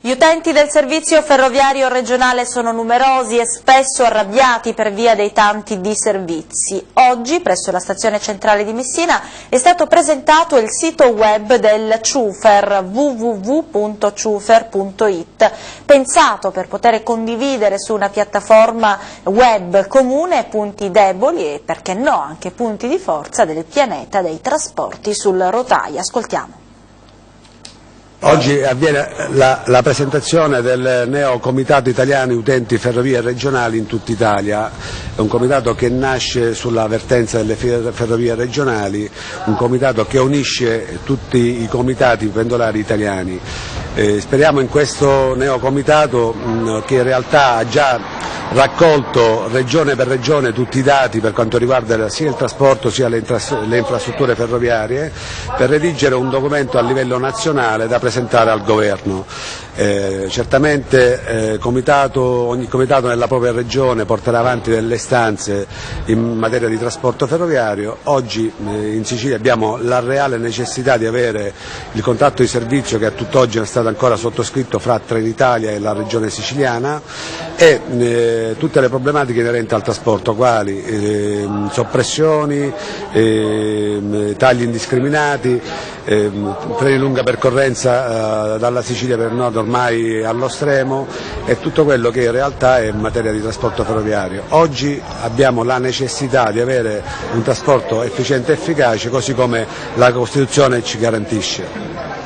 Gli utenti del servizio ferroviario regionale sono numerosi e spesso arrabbiati per via dei tanti disservizi. Oggi, presso la stazione centrale di Messina, è stato presentato il sito web del CIUFER, www.ciufer.it, pensato per poter condividere su una piattaforma web comune punti deboli e, perché no, anche punti di forza del pianeta dei trasporti sul rotaio. Ascoltiamo. Oggi avviene la presentazione del Neo Comitato Italiani Utenti Ferrovie Regionali in tutta Italia. È un comitato che nasce sulla vertenza delle ferrovie regionali, un comitato che unisce tutti i comitati pendolari italiani. Speriamo in questo Neo Comitato che in realtà ha già raccolto regione per regione tutti i dati per quanto riguarda sia il trasporto sia le infrastrutture ferroviarie, per redigere un documento a livello nazionale da presentare al governo. Certamente ogni comitato nella propria regione porterà avanti delle istanze in materia di trasporto ferroviario. Oggi in Sicilia abbiamo la reale necessità di avere il contratto di servizio che a tutt'oggi non è stato ancora sottoscritto fra Trenitalia e la regione siciliana e tutte le problematiche inerenti al trasporto, quali soppressioni, tagli indiscriminati, treni di lunga percorrenza dalla Sicilia per il nord ormai allo stremo e tutto quello che in realtà è in materia di trasporto ferroviario. Oggi abbiamo la necessità di avere un trasporto efficiente e efficace, così come la Costituzione ci garantisce.